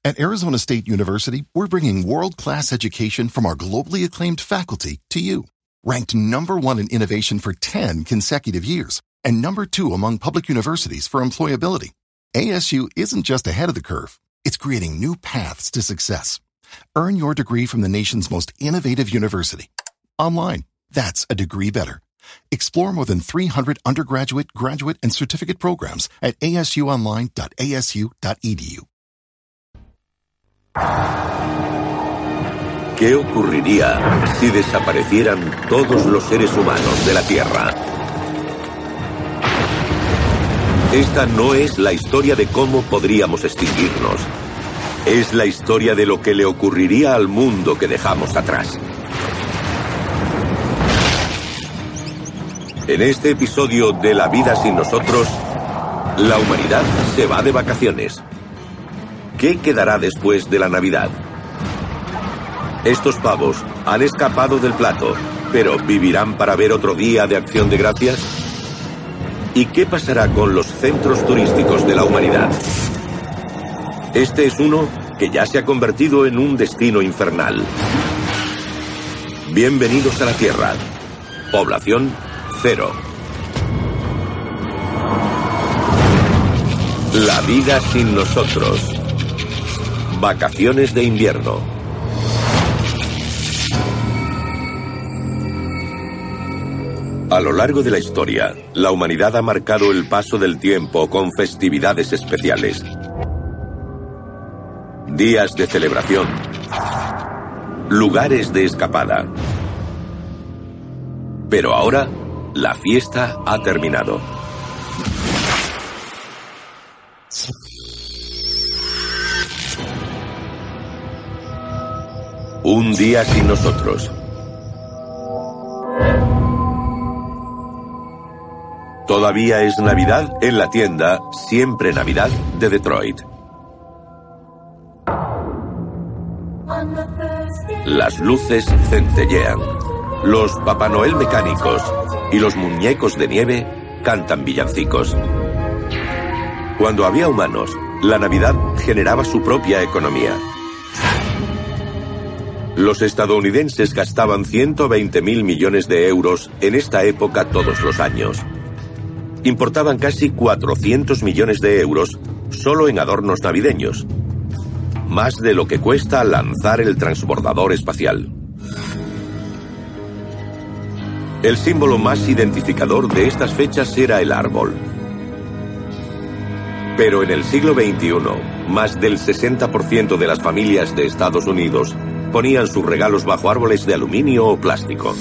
At Arizona State University, we're bringing world-class education from our globally acclaimed faculty to you. Ranked #1 in innovation for 10 consecutive years and #2 among public universities for employability. ASU isn't just ahead of the curve, it's creating new paths to success. Earn your degree from the nation's most innovative university. Online, that's a degree better. Explore more than 300 undergraduate, graduate, and certificate programs at asuonline.asu.edu. ¿Qué ocurriría si desaparecieran todos los seres humanos de la Tierra? Esta no es la historia de cómo podríamos extinguirnos. Es la historia de lo que le ocurriría al mundo que dejamos atrás. En este episodio de La vida sin nosotros, la humanidad se va de vacaciones. ¿Qué quedará después de la Navidad? Estos pavos han escapado del plato, pero ¿vivirán para ver otro día de Acción de Gracias? ¿Y qué pasará con los centros turísticos de la humanidad? Este es uno que ya se ha convertido en un destino infernal. Bienvenidos a la Tierra. Población 0. La vida sin nosotros. Vacaciones de invierno. A lo largo de la historia, la humanidad ha marcado el paso del tiempo con festividades especiales. Días de celebración. Lugares de escapada. Pero ahora, la fiesta ha terminado. Un día sin nosotros. Todavía es Navidad en la tienda Siempre Navidad de Detroit. Las luces centellean. Los Papá Noel mecánicos y los muñecos de nieve cantan villancicos. Cuando había humanos, la Navidad generaba su propia economía. Los estadounidenses gastaban 120.000 millones de euros en esta época todos los años. Importaban casi 400 millones de euros solo en adornos navideños. Más de lo que cuesta lanzar el transbordador espacial. El símbolo más identificador de estas fechas era el árbol. Pero en el siglo XXI, más del 60% de las familias de Estados Unidos ponían sus regalos bajo árboles de aluminio o plástico.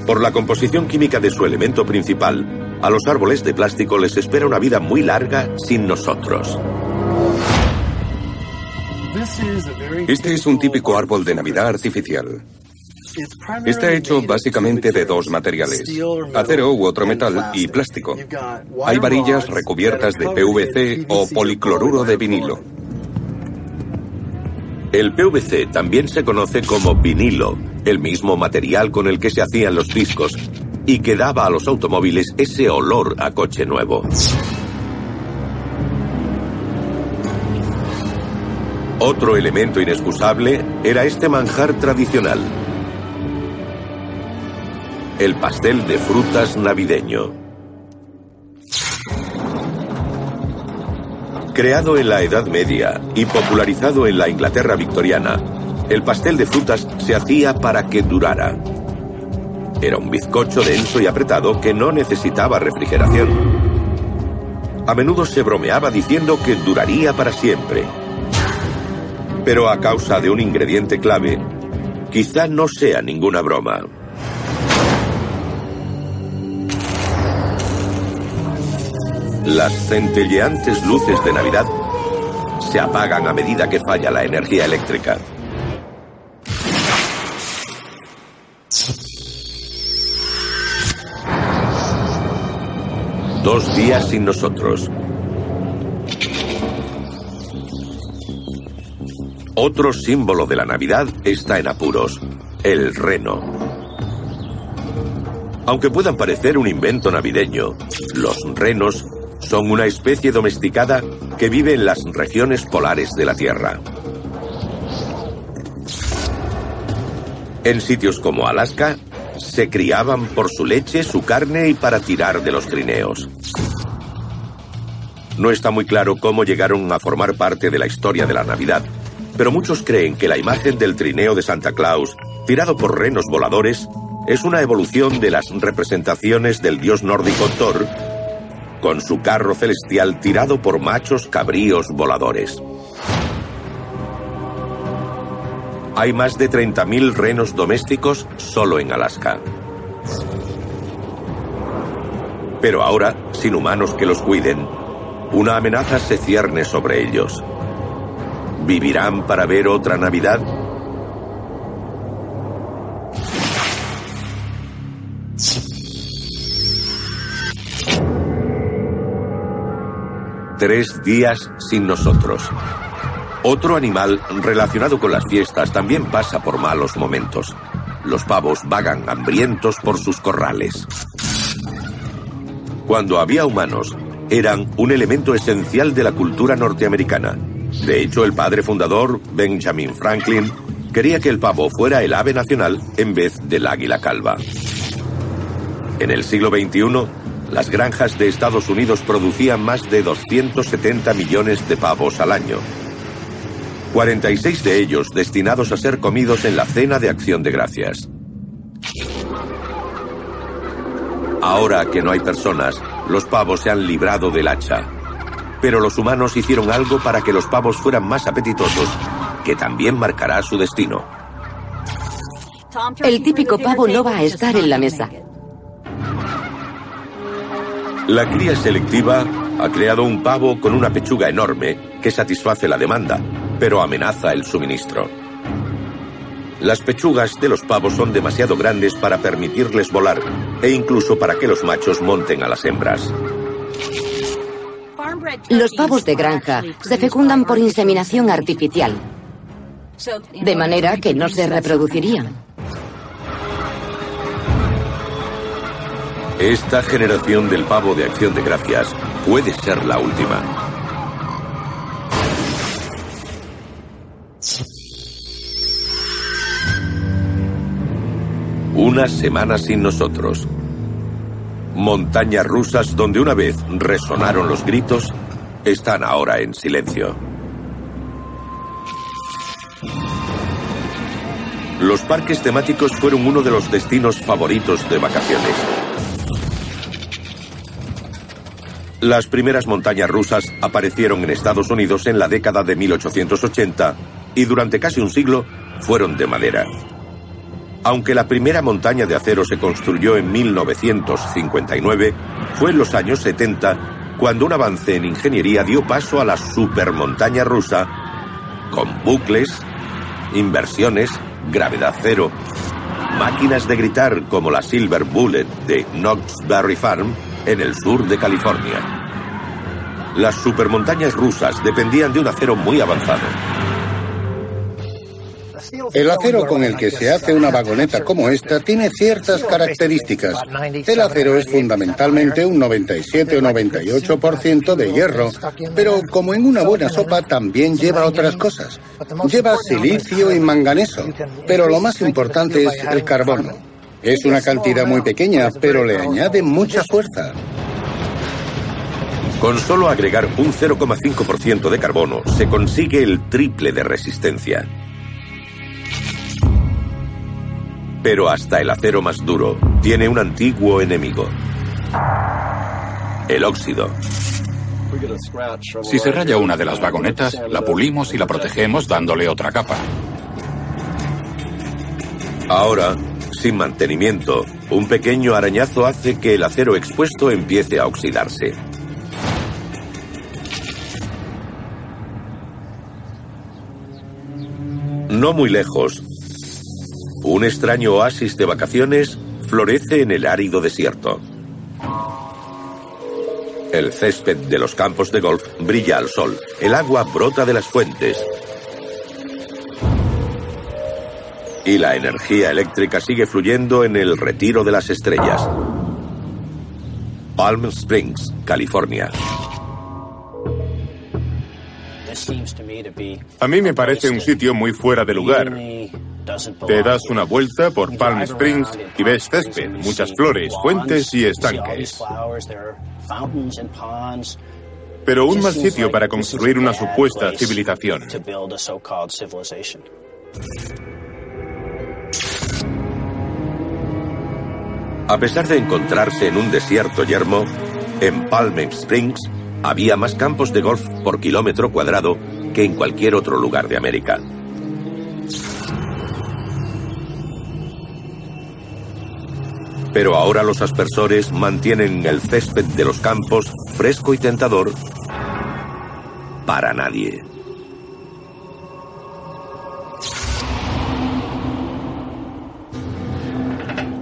Por la composición química de su elemento principal, a los árboles de plástico les espera una vida muy larga sin nosotros. Este es un típico árbol de Navidad artificial. Está hecho básicamente de dos materiales, acero u otro metal y plástico. Hay varillas recubiertas de PVC o policloruro de vinilo. El PVC también se conoce como vinilo, el mismo material con el que se hacían los discos y que daba a los automóviles ese olor a coche nuevo. Otro elemento inexcusable era este manjar tradicional: el pastel de frutas navideño. Creado en la Edad Media y popularizado en la Inglaterra victoriana, el pastel de frutas se hacía para que durara. Era un bizcocho denso y apretado que no necesitaba refrigeración. A menudo se bromeaba diciendo que duraría para siempre. Pero a causa de un ingrediente clave, quizá no sea ninguna broma. Las centelleantes luces de Navidad se apagan a medida que falla la energía eléctrica. Dos días sin nosotros. Otro símbolo de la Navidad está en apuros: el reno. Aunque puedan parecer un invento navideño, los renos son una especie domesticada que vive en las regiones polares de la Tierra. En sitios como Alaska, se criaban por su leche, su carne y para tirar de los trineos. No está muy claro cómo llegaron a formar parte de la historia de la Navidad, pero muchos creen que la imagen del trineo de Santa Claus, tirado por renos voladores, es una evolución de las representaciones del dios nórdico Thor, con su carro celestial tirado por machos cabríos voladores. Hay más de 30.000 renos domésticos solo en Alaska. Pero ahora, sin humanos que los cuiden, una amenaza se cierne sobre ellos. ¿Vivirán para ver otra Navidad? Tres días sin nosotros. Otro animal relacionado con las fiestas también pasa por malos momentos. Los pavos vagan hambrientos por sus corrales. Cuando había humanos, eran un elemento esencial de la cultura norteamericana. De hecho, el padre fundador, Benjamin Franklin, quería que el pavo fuera el ave nacional en vez del águila calva. En el siglo XXI, las granjas de Estados Unidos producían más de 270 millones de pavos al año. 46 de ellos destinados a ser comidos en la cena de Acción de Gracias. Ahora que no hay personas, los pavos se han librado del hacha. Pero los humanos hicieron algo para que los pavos fueran más apetitosos, que también marcará su destino. El típico pavo no va a estar en la mesa. La cría selectiva ha creado un pavo con una pechuga enorme que satisface la demanda, pero amenaza el suministro. Las pechugas de los pavos son demasiado grandes para permitirles volar e incluso para que los machos monten a las hembras. Los pavos de granja se fecundan por inseminación artificial, de manera que no se reproducirían. Esta generación del pavo de Acción de Gracias puede ser la última. Una semana sin nosotros. Montañas rusas donde una vez resonaron los gritos, están ahora en silencio. Los parques temáticos fueron uno de los destinos favoritos de vacaciones. Las primeras montañas rusas aparecieron en Estados Unidos en la década de 1880 y durante casi un siglo fueron de madera. Aunque la primera montaña de acero se construyó en 1959, fue en los años 70 cuando un avance en ingeniería dio paso a la supermontaña rusa, con bucles, inversiones, gravedad cero, máquinas de gritar como la Silver Bullet de Knott's Berry Farm en el sur de California. Las supermontañas rusas dependían de un acero muy avanzado. El acero con el que se hace una vagoneta como esta tiene ciertas características. El acero es fundamentalmente un 97 o 98% de hierro, pero como en una buena sopa también lleva otras cosas. Lleva silicio y manganeso, pero lo más importante es el carbono. Es una cantidad muy pequeña, pero le añade mucha fuerza. Con solo agregar un 0,5% de carbono, se consigue el triple de resistencia. Pero hasta el acero más duro tiene un antiguo enemigo: el óxido. Si se raya una de las vagonetas, la pulimos y la protegemos dándole otra capa. Ahora, sin mantenimiento, un pequeño arañazo hace que el acero expuesto empiece a oxidarse. No muy lejos, un extraño oasis de vacaciones florece en el árido desierto. El césped de los campos de golf brilla al sol, el agua brota de las fuentes y la energía eléctrica sigue fluyendo en el retiro de las estrellas. Palm Springs, California. A mí me parece un sitio muy fuera de lugar. Te das una vuelta por Palm Springs y ves césped, muchas flores, fuentes y estanques. Pero un mal sitio para construir una supuesta civilización. A pesar de encontrarse en un desierto yermo, en Palm Springs había más campos de golf por kilómetro cuadrado que en cualquier otro lugar de América. Pero ahora los aspersores mantienen el césped de los campos fresco y tentador para nadie.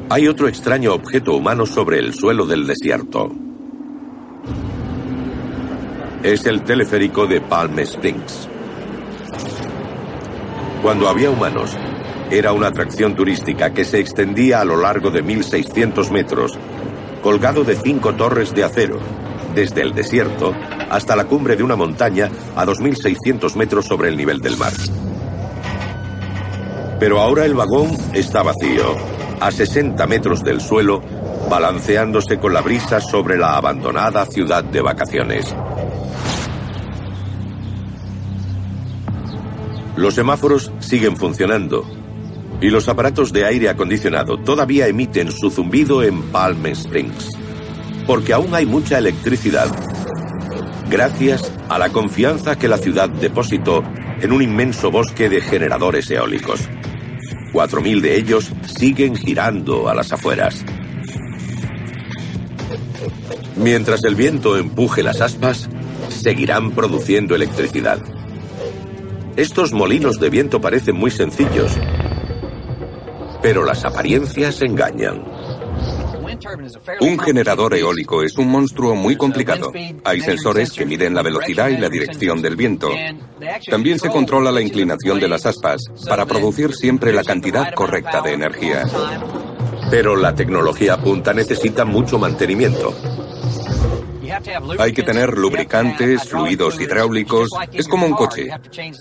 Hay otro extraño objeto humano sobre el suelo del desierto. Es el teleférico de Palm Springs. Cuando había humanos, era una atracción turística que se extendía a lo largo de 1.600 metros, colgado de 5 torres de acero, desde el desierto hasta la cumbre de una montaña a 2.600 metros sobre el nivel del mar. Pero ahora el vagón está vacío, a 60 metros del suelo, balanceándose con la brisa sobre la abandonada ciudad de vacaciones. Los semáforos siguen funcionando y los aparatos de aire acondicionado todavía emiten su zumbido en Palm Springs, porque aún hay mucha electricidad, gracias a la confianza que la ciudad depositó en un inmenso bosque de generadores eólicos. 4.000 de ellos siguen girando a las afueras. Mientras el viento empuje las aspas, seguirán produciendo electricidad. Estos molinos de viento parecen muy sencillos, pero las apariencias engañan. Un generador eólico es un monstruo muy complicado. Hay sensores que miden la velocidad y la dirección del viento. También se controla la inclinación de las aspas para producir siempre la cantidad correcta de energía. Pero la tecnología punta necesita mucho mantenimiento. Hay que tener lubricantes, fluidos hidráulicos. Es como un coche.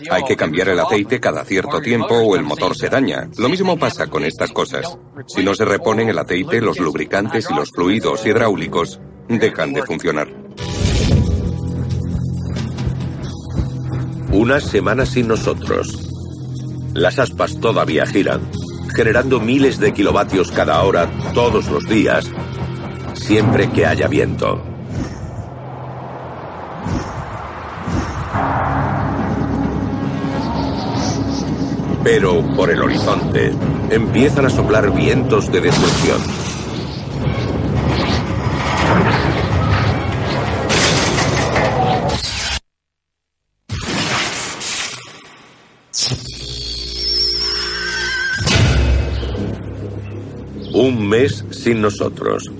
Hay que cambiar el aceite cada cierto tiempo o el motor se daña. Lo mismo pasa con estas cosas. Si no se reponen el aceite, los lubricantes y los fluidos hidráulicos dejan de funcionar. Unas semanas sin nosotros. Las aspas todavía giran, generando miles de kilovatios cada hora, todos los días, siempre que haya viento. Pero por el horizonte empiezan a soplar vientos de destrucción. Un mes sin nosotros.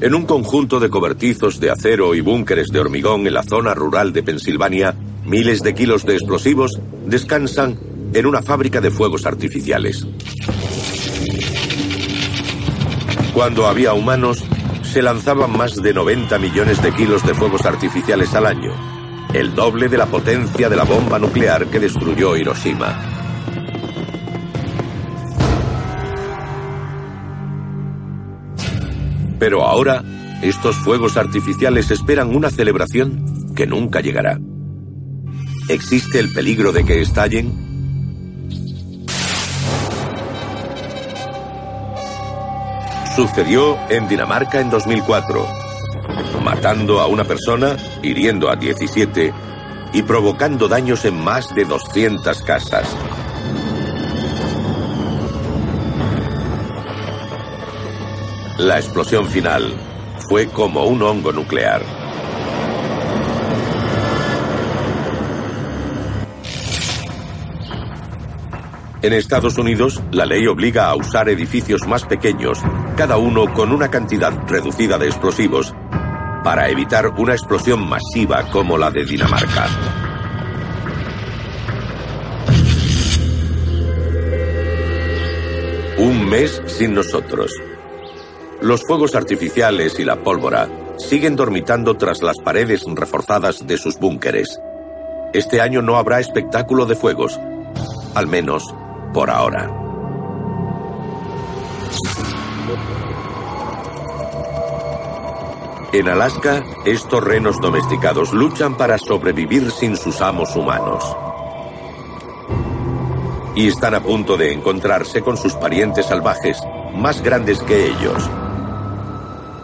En un conjunto de cobertizos de acero y búnkeres de hormigón en la zona rural de Pensilvania, miles de kilos de explosivos descansan en una fábrica de fuegos artificiales. Cuando había humanos, se lanzaban más de 90 millones de kilos de fuegos artificiales al año, el doble de la potencia de la bomba nuclear que destruyó Hiroshima. Pero ahora, estos fuegos artificiales esperan una celebración que nunca llegará. ¿Existe el peligro de que estallen? Sucedió en Dinamarca en 2004, matando a una persona, hiriendo a 17 y provocando daños en más de 200 casas. La explosión final fue como un hongo nuclear. En Estados Unidos, la ley obliga a usar edificios más pequeños, cada uno con una cantidad reducida de explosivos, para evitar una explosión masiva como la de Dinamarca. Un mes sin nosotros. Los fuegos artificiales y la pólvora siguen dormitando tras las paredes reforzadas de sus búnkeres. este año no habrá espectáculo de fuegos, al menos por ahora. En Alaska, estos renos domesticados luchan para sobrevivir sin sus amos humanos. Y están a punto de encontrarse con sus parientes salvajes, más grandes que ellos,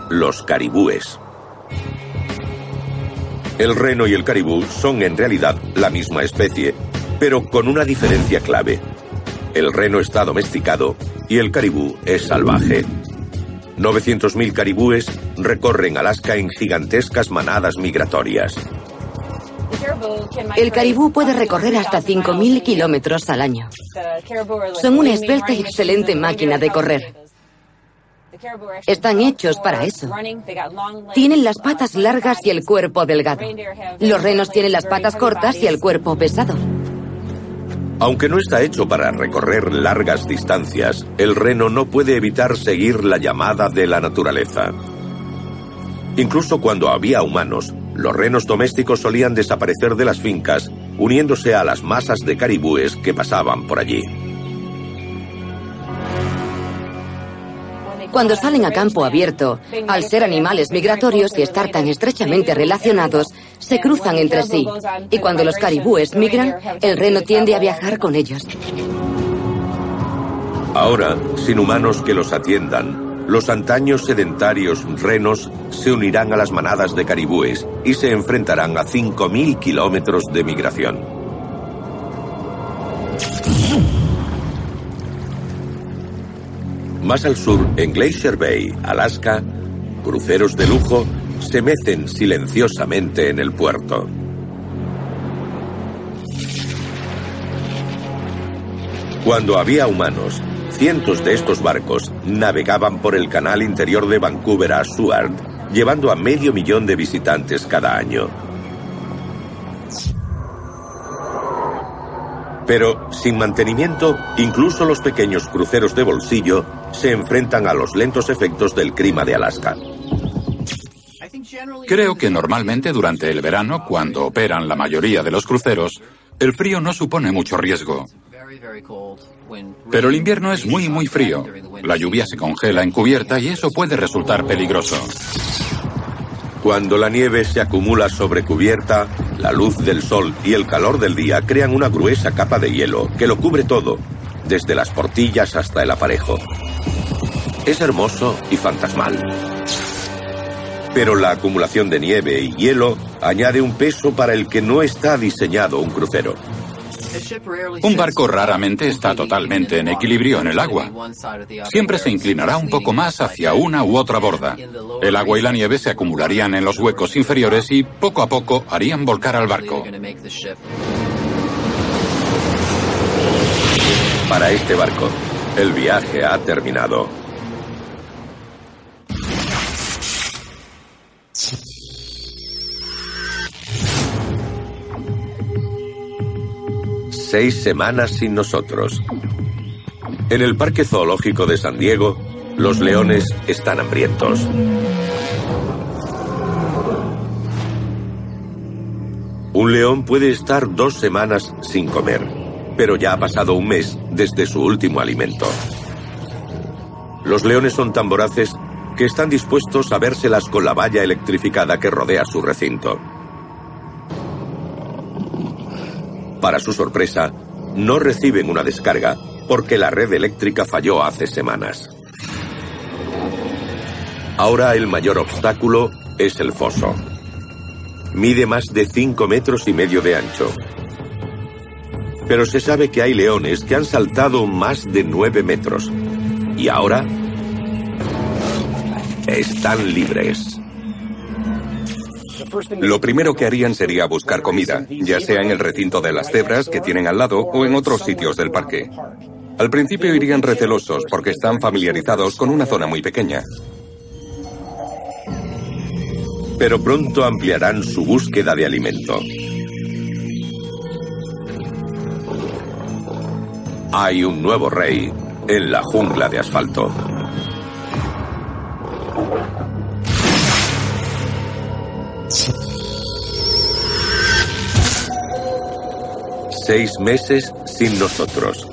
los caribúes. El reno y el caribú son en realidad la misma especie, pero con una diferencia clave. El reno está domesticado y el caribú es salvaje. 900.000 caribúes recorren Alaska en gigantescas manadas migratorias. El caribú puede recorrer hasta 5.000 kilómetros al año. Son una esbelta y excelente máquina de correr. Están hechos para eso. Tienen las patas largas y el cuerpo delgado. Los renos tienen las patas cortas y el cuerpo pesado. Aunque no está hecho para recorrer largas distancias, el reno no puede evitar seguir la llamada de la naturaleza. Incluso cuando había humanos, los renos domésticos solían desaparecer de las fincas, uniéndose a las masas de caribúes que pasaban por allí. Cuando salen a campo abierto, al ser animales migratorios y estar tan estrechamente relacionados, se cruzan entre sí, y cuando los caribúes migran, el reno tiende a viajar con ellos. Ahora, sin humanos que los atiendan, los antaños sedentarios renos se unirán a las manadas de caribúes y se enfrentarán a 5.000 kilómetros de migración. Más al sur, en Glacier Bay, Alaska, cruceros de lujo se mecen silenciosamente en el puerto. Cuando había humanos, cientos de estos barcos navegaban por el canal interior de Vancouver a Seward, llevando a 500.000 de visitantes cada año. Pero, sin mantenimiento, incluso los pequeños cruceros de bolsillo se enfrentan a los lentos efectos del clima de Alaska. Creo que normalmente durante el verano, cuando operan la mayoría de los cruceros, el frío no supone mucho riesgo. Pero el invierno es muy frío. La lluvia se congela en cubierta y eso puede resultar peligroso. Cuando la nieve se acumula sobre cubierta, la luz del sol y el calor del día crean una gruesa capa de hielo que lo cubre todo, desde las portillas hasta el aparejo. Es hermoso y fantasmal. Pero la acumulación de nieve y hielo añade un peso para el que no está diseñado un crucero. Un barco raramente está totalmente en equilibrio en el agua. Siempre se inclinará un poco más hacia una u otra borda. El agua y la nieve se acumularían en los huecos inferiores y poco a poco harían volcar al barco. Para este barco, el viaje ha terminado. Seis semanas sin nosotros. En el Parque Zoológico de San Diego, los leones están hambrientos. Un león puede estar 2 semanas sin comer, pero ya ha pasado un mes desde su último alimento. Los leones son tan voraces que están dispuestos a vérselas con la valla electrificada que rodea su recinto. Para su sorpresa, no reciben una descarga porque la red eléctrica falló hace semanas. Ahora el mayor obstáculo es el foso. Mide más de 5,5 metros de ancho. Pero se sabe que hay leones que han saltado más de 9 metros. Y ahora están libres. Lo primero que harían sería buscar comida, ya sea en el recinto de las cebras que tienen al lado o en otros sitios del parque. Al principio irían recelosos porque están familiarizados con una zona muy pequeña. Pero pronto ampliarán su búsqueda de alimento. Hay un nuevo rey en la jungla de asfalto. 6 meses sin nosotros.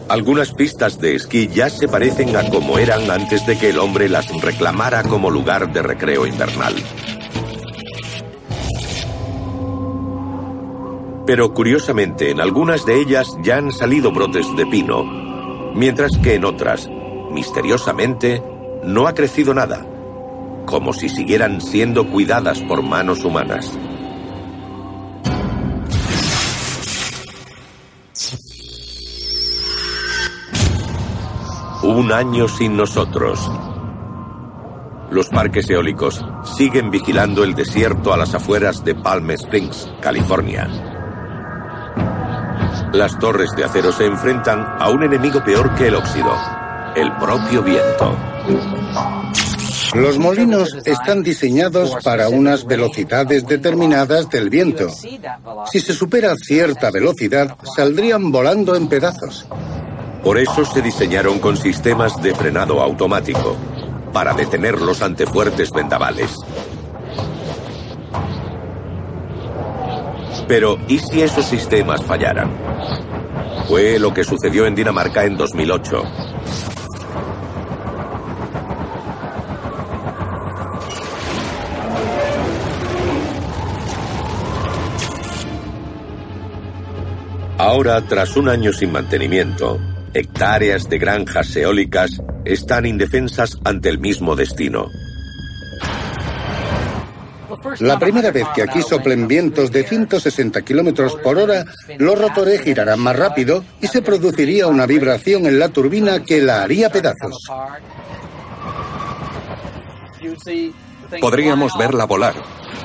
Algunas pistas de esquí ya se parecen a como eran antes de que el hombre las reclamara como lugar de recreo invernal. Pero curiosamente, en algunas de ellas ya han salido brotes de pino, mientras que en otras, misteriosamente, no ha crecido nada, como si siguieran siendo cuidadas por manos humanas. Un año sin nosotros. Los parques eólicos siguen vigilando el desierto a las afueras de Palm Springs, California. Las torres de acero se enfrentan a un enemigo peor que el óxido, el propio viento. Los molinos están diseñados para unas velocidades determinadas del viento. Si se supera cierta velocidad, saldrían volando en pedazos. Por eso se diseñaron con sistemas de frenado automático, para detenerlos ante fuertes vendavales. Pero, ¿y si esos sistemas fallaran? Fue lo que sucedió en Dinamarca en 2008. Ahora, tras un año sin mantenimiento, hectáreas de granjas eólicas están indefensas ante el mismo destino. La primera vez que aquí soplen vientos de 160 kilómetros por hora, los rotores girarán más rápido y se produciría una vibración en la turbina que la haría pedazos. Podríamos verla volar,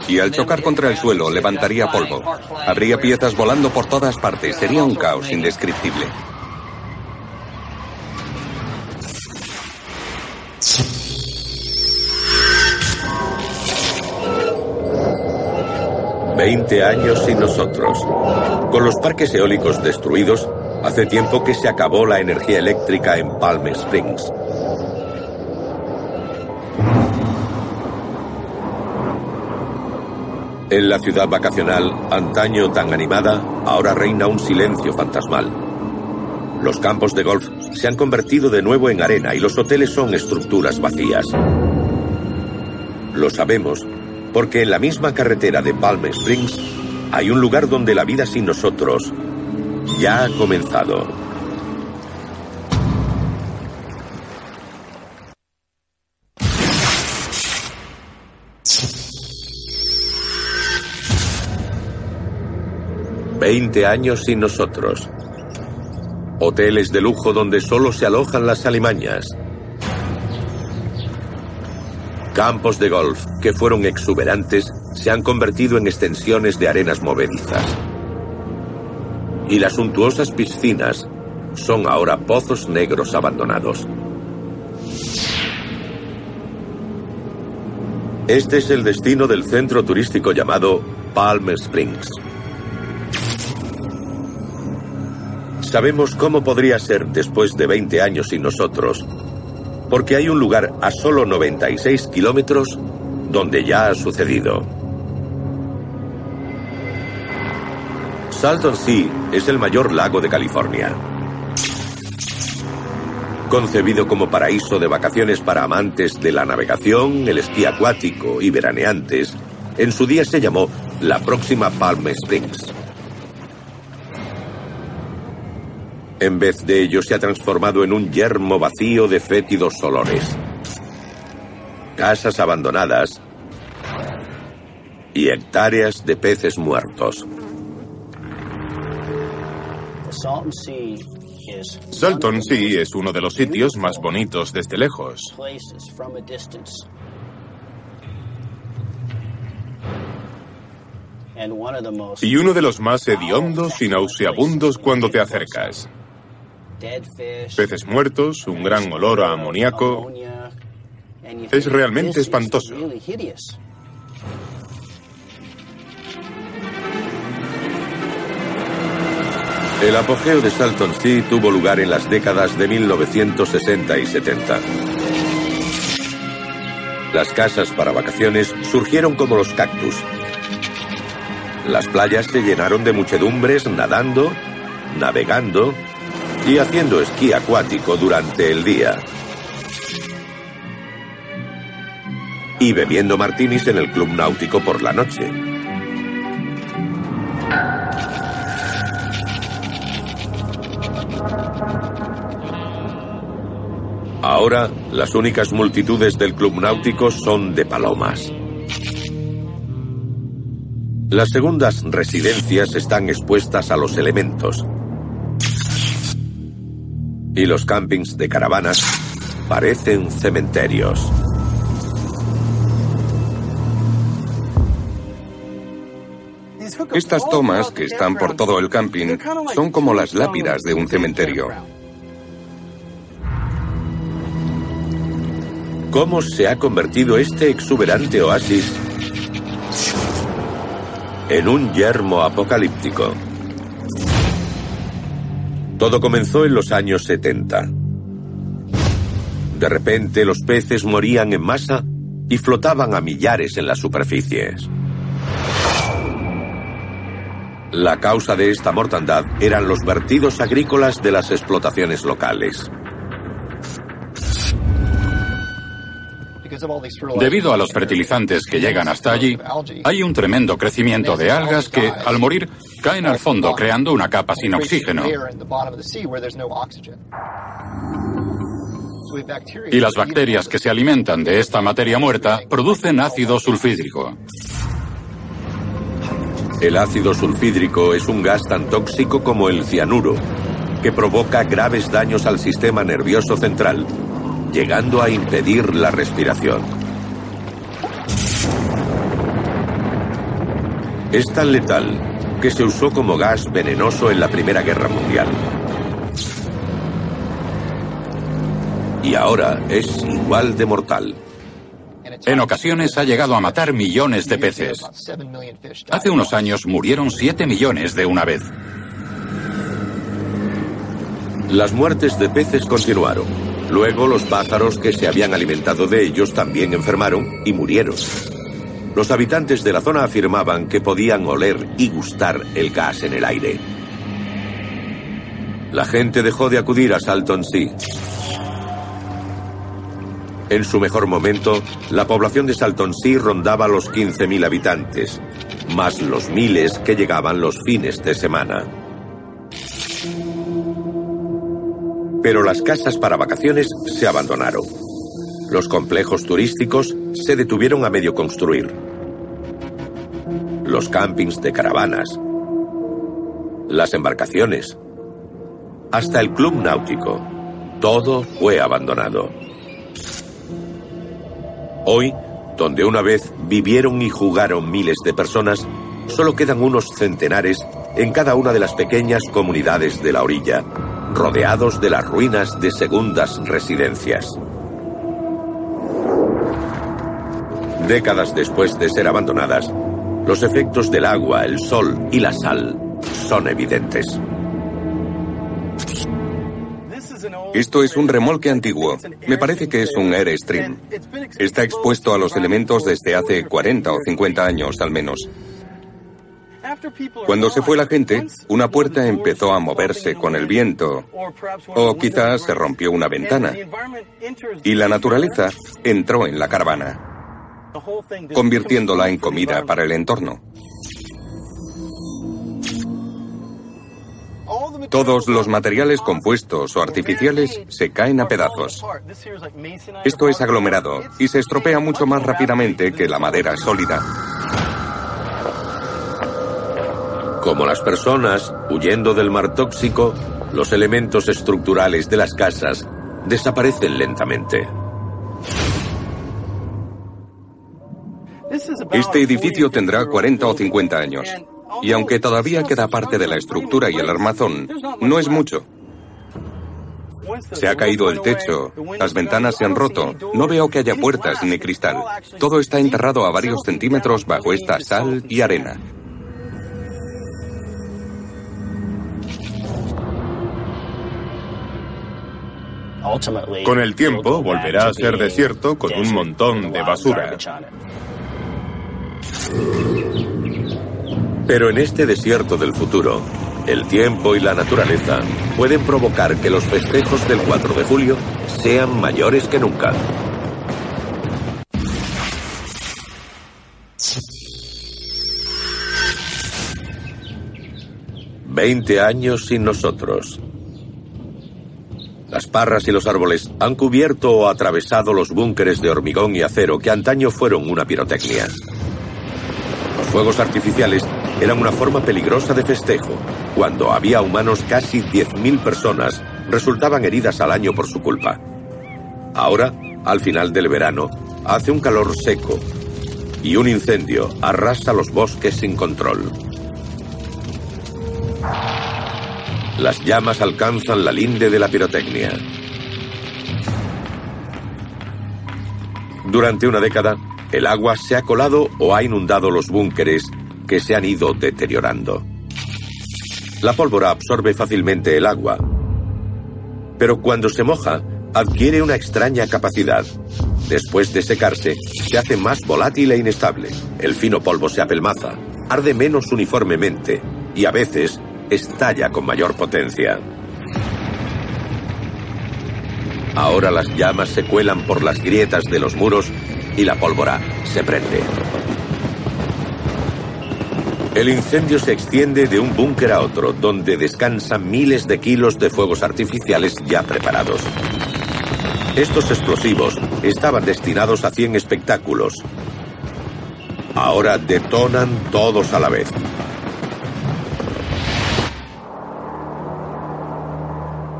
y al chocar contra el suelo levantaría polvo. Habría piezas volando por todas partes, sería un caos indescriptible. «20 años sin nosotros. Con los parques eólicos destruidos, hace tiempo que se acabó la energía eléctrica en Palm Springs. En la ciudad vacacional, antaño tan animada, ahora reina un silencio fantasmal. Los campos de golf se han convertido de nuevo en arena y los hoteles son estructuras vacías. Lo sabemos porque en la misma carretera de Palm Springs hay un lugar donde la vida sin nosotros ya ha comenzado. «20 años sin nosotros. Hoteles de lujo donde solo se alojan las alimañas. Campos de golf que fueron exuberantes se han convertido en extensiones de arenas movedizas. Y las suntuosas piscinas son ahora pozos negros abandonados. Este es el destino del centro turístico llamado Palm Springs. Sabemos cómo podría ser después de 20 años sin nosotros, porque hay un lugar a solo 96 kilómetros donde ya ha sucedido. Salton Sea es el mayor lago de California. Concebido como paraíso de vacaciones para amantes de la navegación, el esquí acuático y veraneantes, en su día se llamó la próxima Palm Springs. En vez de ello, se ha transformado en un yermo vacío de fétidos olores. Casas abandonadas y hectáreas de peces muertos. Salton Sea es uno de los sitios más bonitos desde lejos. Y uno de los más hediondos y nauseabundos cuando te acercas. Peces muertos, un gran olor a amoníaco. Es realmente espantoso. El apogeo de Salton Sea tuvo lugar en las décadas de 1960 y 70. Las casas para vacaciones surgieron como los cactus. Las playas se llenaron de muchedumbres nadando, navegando y haciendo esquí acuático durante el día. Y bebiendo martinis en el club náutico por la noche. Ahora, las únicas multitudes del club náutico son de palomas. Las segundas residencias están expuestas a los elementos. Y los campings de caravanas parecen cementerios. Estas tomas, que están por todo el camping, son como las lápidas de un cementerio. ¿Cómo se ha convertido este exuberante oasis en un yermo apocalíptico? Todo comenzó en los años 70. De repente los peces morían en masa y flotaban a millares en las superficies. La causa de esta mortandad eran los vertidos agrícolas de las explotaciones locales. Debido a los fertilizantes que llegan hasta allí, hay un tremendo crecimiento de algas que, al morir, caen al fondo creando una capa sin oxígeno. Y las bacterias que se alimentan de esta materia muerta producen ácido sulfídrico. El ácido sulfídrico es un gas tan tóxico como el cianuro, que provoca graves daños al sistema nervioso central, llegando a impedir la respiración. Es tan letal que se usó como gas venenoso en la Primera Guerra Mundial. Y ahora es igual de mortal. En ocasiones ha llegado a matar millones de peces. Hace unos años murieron 7 millones de una vez. Las muertes de peces continuaron. Luego los pájaros que se habían alimentado de ellos también enfermaron y murieron. Los habitantes de la zona afirmaban que podían oler y gustar el gas en el aire. La gente dejó de acudir a Salton Sea. En su mejor momento, la población de Salton Sea rondaba los 15.000 habitantes, más los miles que llegaban los fines de semana. Pero las casas para vacaciones se abandonaron. Los complejos turísticos se detuvieron a medio construir. Los campings de caravanas, las embarcaciones, hasta el club náutico, todo fue abandonado. Hoy, donde una vez vivieron y jugaron miles de personas, solo quedan unos centenares en cada una de las pequeñas comunidades de la orilla, rodeados de las ruinas de segundas residencias. Décadas después de ser abandonadas, los efectos del agua, el sol y la sal son evidentes. Esto es un remolque antiguo. Me parece que es un Airstream. Está expuesto a los elementos desde hace 40 o 50 años al menos. Cuando se fue la gente, una puerta empezó a moverse con el viento, o quizás se rompió una ventana, y la naturaleza entró en la caravana, convirtiéndola en comida para el entorno. Todos los materiales compuestos o artificiales se caen a pedazos. Esto es aglomerado y se estropea mucho más rápidamente que la madera sólida. Como las personas, huyendo del mar tóxico, los elementos estructurales de las casas desaparecen lentamente. Este edificio tendrá 40 o 50 años. Y aunque todavía queda parte de la estructura y el armazón, no es mucho. Se ha caído el techo, las ventanas se han roto, no veo que haya puertas ni cristal. Todo está enterrado a varios centímetros bajo esta sal y arena. Con el tiempo volverá a ser desierto con un montón de basura. Pero en este desierto del futuro, el tiempo y la naturaleza pueden provocar que los festejos del 4 de julio sean mayores que nunca. «20 años sin nosotros». Las parras y los árboles han cubierto o atravesado los búnkeres de hormigón y acero que antaño fueron una pirotecnia. Los fuegos artificiales eran una forma peligrosa de festejo. Cuando había humanos, casi 10.000 personas resultaban heridas al año por su culpa. Ahora, al final del verano, hace un calor seco y un incendio arrasa los bosques sin control. Las llamas alcanzan la linde de la pirotecnia. Durante una década, el agua se ha colado o ha inundado los búnkeres que se han ido deteriorando. La pólvora absorbe fácilmente el agua, pero cuando se moja, adquiere una extraña capacidad. Después de secarse, se hace más volátil e inestable. El fino polvo se apelmaza, arde menos uniformemente y a veces estalla con mayor potencia. Ahora las llamas se cuelan por las grietas de los muros y la pólvora se prende. El incendio se extiende de un búnker a otro, donde descansan miles de kilos de fuegos artificiales ya preparados. Estos explosivos estaban destinados a 100 espectáculos. Ahora detonan todos a la vez.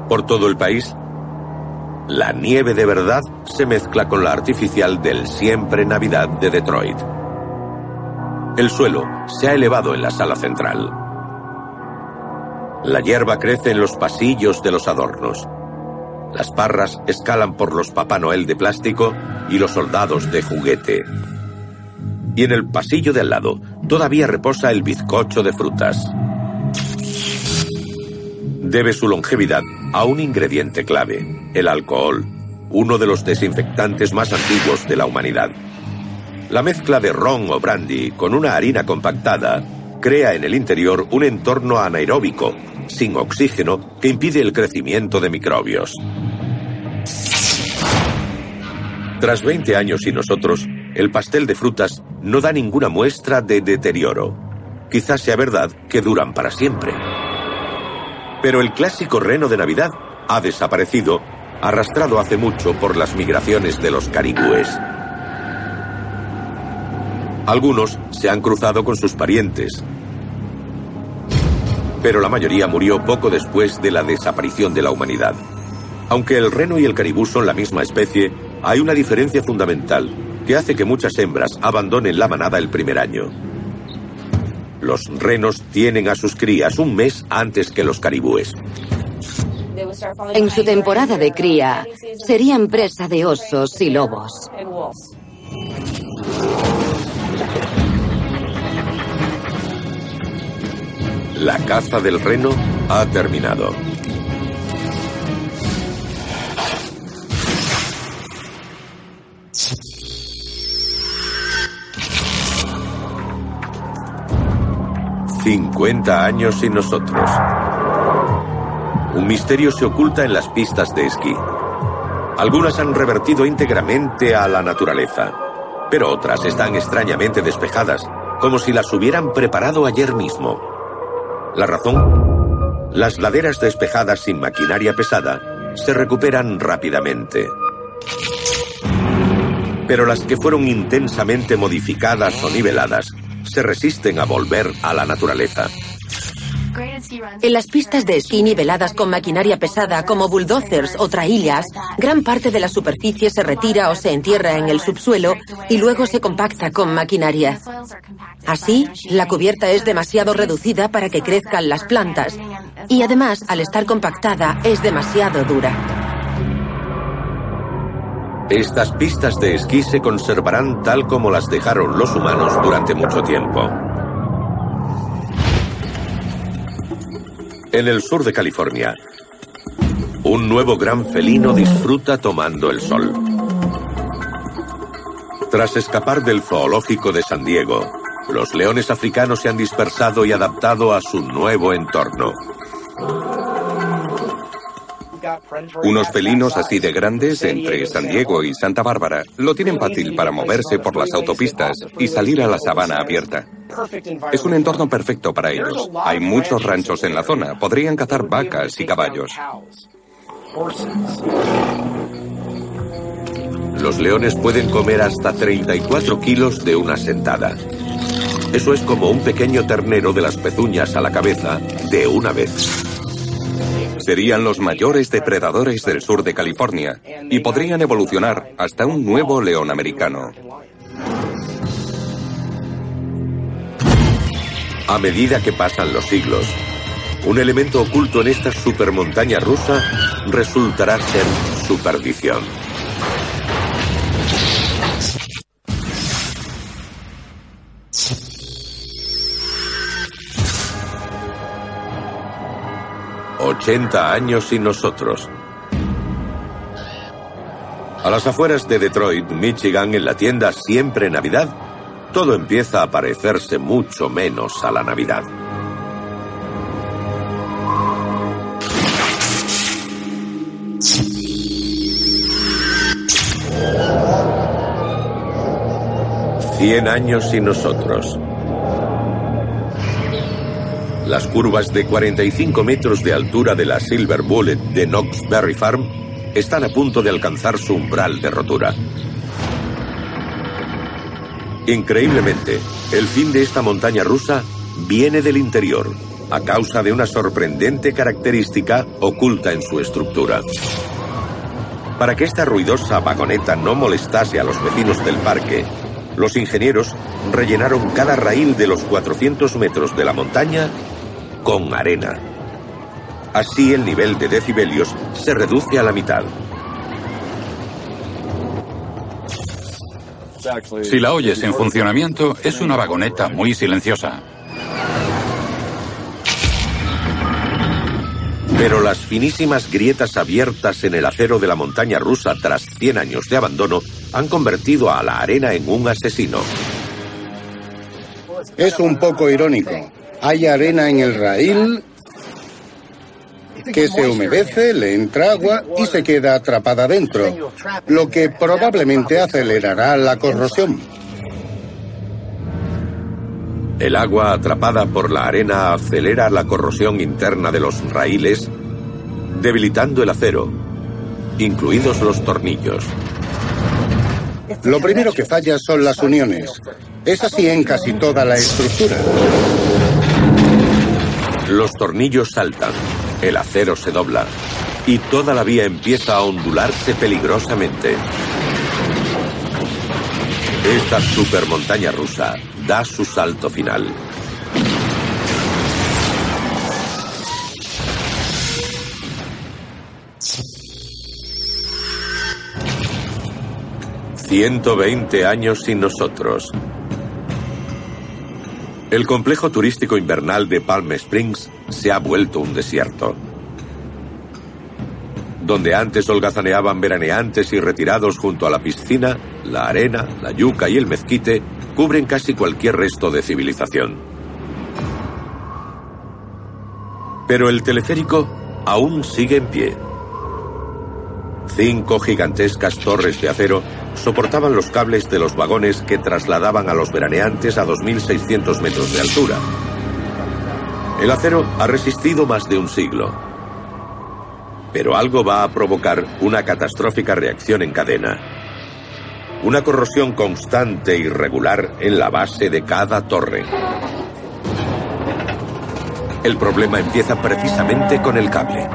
Por todo el país, la nieve de verdad se mezcla con la artificial del siempre Navidad de Detroit. El suelo se ha elevado en la sala central. La hierba crece en los pasillos de los adornos. Las parras escalan por los Papá Noel de plástico y los soldados de juguete. Y en el pasillo de al lado todavía reposa el bizcocho de frutas. Debe su longevidad a un ingrediente clave, el alcohol, uno de los desinfectantes más antiguos de la humanidad. La mezcla de ron o brandy con una harina compactada crea en el interior un entorno anaeróbico, sin oxígeno, que impide el crecimiento de microbios. Tras 20 años sin nosotros, el pastel de frutas no da ninguna muestra de deterioro. Quizás sea verdad que duran para siempre. Pero el clásico reno de Navidad ha desaparecido, arrastrado hace mucho por las migraciones de los caribúes. Algunos se han cruzado con sus parientes, pero la mayoría murió poco después de la desaparición de la humanidad. Aunque el reno y el caribú son la misma especie, hay una diferencia fundamental que hace que muchas hembras abandonen la manada el primer año. Los renos tienen a sus crías un mes antes que los caribúes. En su temporada de cría, serían presa de osos y lobos. La caza del reno ha terminado. «50 años sin nosotros». Un misterio se oculta en las pistas de esquí. Algunas han revertido íntegramente a la naturaleza, pero otras están extrañamente despejadas, como si las hubieran preparado ayer mismo. La razón: las laderas despejadas sin maquinaria pesada se recuperan rápidamente. Pero las que fueron intensamente modificadas o niveladas se resisten a volver a la naturaleza. En las pistas de esquí niveladas con maquinaria pesada como bulldozers o traillas, gran parte de la superficie se retira o se entierra en el subsuelo y luego se compacta con maquinaria. Así, la cubierta es demasiado reducida para que crezcan las plantas y además, al estar compactada, es demasiado dura. Estas pistas de esquí se conservarán tal como las dejaron los humanos durante mucho tiempo. En el sur de California, un nuevo gran felino disfruta tomando el sol. Tras escapar del zoológico de San Diego, Los leones africanos se han dispersado y adaptado a su nuevo entorno. Unos felinos así de grandes entre San Diego y Santa Bárbara lo tienen fácil para moverse por las autopistas y salir a la sabana abierta. Es un entorno perfecto para ellos. Hay muchos ranchos en la zona. Podrían cazar vacas y caballos. Los leones pueden comer hasta 34 kilos de una sentada. Eso es como un pequeño ternero de las pezuñas a la cabeza de una vez. Serían los mayores depredadores del sur de California y podrían evolucionar hasta un nuevo león americano. A medida que pasan los siglos, un elemento oculto en esta supermontaña rusa resultará ser su perdición. «80 años sin nosotros». A las afueras de Detroit, Michigan, en la tienda Siempre Navidad, todo empieza a parecerse mucho menos a la Navidad. «100 años sin nosotros». Las curvas de 45 metros de altura de la Silver Bullet de Knott's Berry Farm están a punto de alcanzar su umbral de rotura. Increíblemente, el fin de esta montaña rusa viene del interior, a causa de una sorprendente característica oculta en su estructura. Para que esta ruidosa vagoneta no molestase a los vecinos del parque, los ingenieros rellenaron cada raíl de los 400 metros de la montaña con arena. Así el nivel de decibelios se reduce a la mitad. Si la oyes en funcionamiento, es una vagoneta muy silenciosa. Pero las finísimas grietas abiertas en el acero de la montaña rusa tras 100 años de abandono han convertido a la arena en un asesino. Es un poco irónico. Hay arena en el raíl que se humedece, le entra agua y se queda atrapada dentro, lo que probablemente acelerará la corrosión. El agua atrapada por la arena acelera la corrosión interna de los raíles, debilitando el acero, incluidos los tornillos. Lo primero que falla son las uniones. Es así en casi toda la estructura. Los tornillos saltan, el acero se dobla y toda la vía empieza a ondularse peligrosamente. Esta supermontaña rusa da su salto final. «120 años sin nosotros». El complejo turístico invernal de Palm Springs se ha vuelto un desierto. Donde antes holgazaneaban veraneantes y retirados junto a la piscina, la arena, la yuca y el mezquite cubren casi cualquier resto de civilización. Pero el teleférico aún sigue en pie. 5 gigantescas torres de acero soportaban los cables de los vagones que trasladaban a los veraneantes a 2.600 metros de altura. El acero ha resistido más de un siglo. Pero algo va a provocar una catastrófica reacción en cadena. Una corrosión constante y regular en la base de cada torre. El problema empieza precisamente con el cable.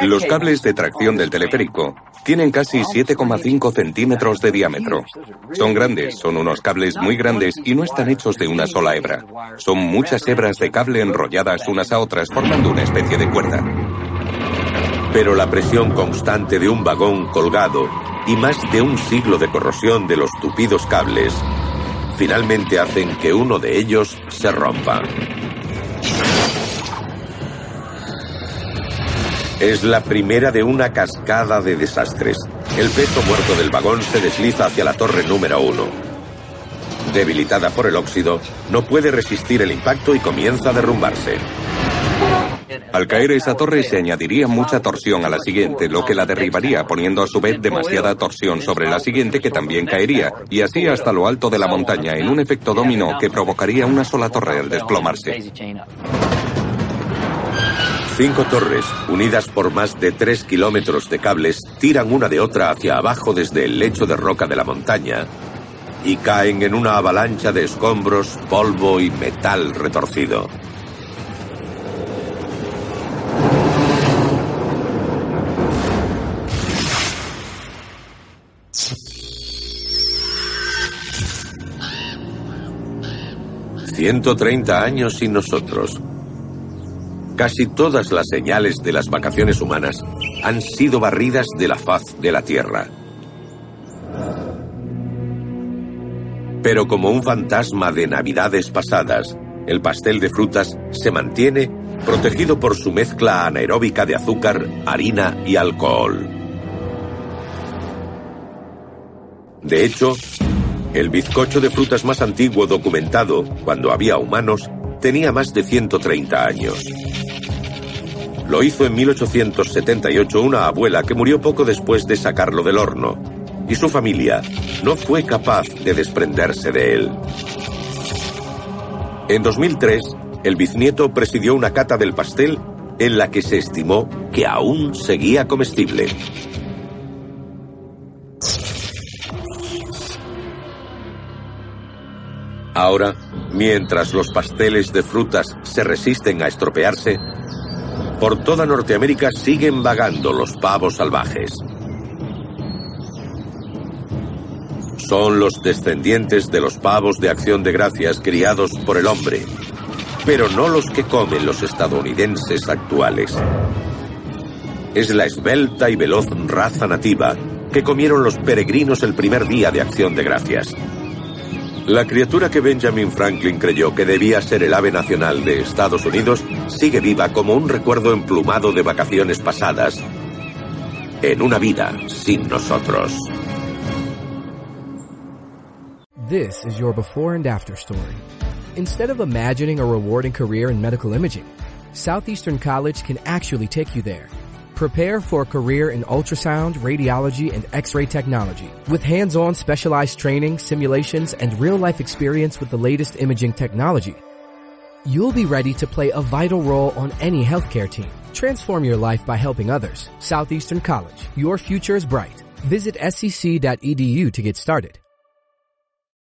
Los cables de tracción del teleférico tienen casi 7,5 centímetros de diámetro. Son grandes, son unos cables muy grandes y no están hechos de una sola hebra. Son muchas hebras de cable enrolladas unas a otras formando una especie de cuerda. Pero la presión constante de un vagón colgado y más de un siglo de corrosión de los tupidos cables finalmente hacen que uno de ellos se rompa. Es la primera de una cascada de desastres. El peso muerto del vagón se desliza hacia la torre número 1. Debilitada por el óxido, no puede resistir el impacto y comienza a derrumbarse. Al caer esa torre se añadiría mucha torsión a la siguiente, lo que la derribaría, poniendo a su vez demasiada torsión sobre la siguiente que también caería, y así hasta lo alto de la montaña, en un efecto dominó que provocaría una sola torre al desplomarse. 5 torres, unidas por más de 3 kilómetros de cables, tiran una de otra hacia abajo desde el lecho de roca de la montaña y caen en una avalancha de escombros, polvo y metal retorcido. «130 años sin nosotros». Casi todas las señales de las vacaciones humanas han sido barridas de la faz de la Tierra. Pero como un fantasma de navidades pasadas, el pastel de frutas se mantiene protegido por su mezcla anaeróbica de azúcar, harina y alcohol. De hecho, el bizcocho de frutas más antiguo documentado, cuando había humanos, tenía más de 130 años. Lo hizo en 1878 una abuela que murió poco después de sacarlo del horno, y su familia no fue capaz de desprenderse de él. En 2003, el bisnieto presidió una cata del pastel en la que se estimó que aún seguía comestible. Ahora, mientras los pasteles de frutas se resisten a estropearse, por toda Norteamérica siguen vagando los pavos salvajes. Son los descendientes de los pavos de Acción de Gracias criados por el hombre, pero no los que comen los estadounidenses actuales. Es la esbelta y veloz raza nativa que comieron los peregrinos el primer día de Acción de Gracias. La criatura que Benjamin Franklin creyó que debía ser el ave nacional de Estados Unidos sigue viva como un recuerdo emplumado de vacaciones pasadas en una vida sin nosotros. This is your before and after story. Instead of imagining a rewarding career in medical imaging, Southeastern College can actually take you there. Prepare for a career in ultrasound, radiology, and X-ray technology. With hands-on specialized training, simulations, and real-life experience with the latest imaging technology, you'll be ready to play a vital role on any healthcare team. Transform your life by helping others. Southeastern College. Your future is bright. Visit scc.edu to get started.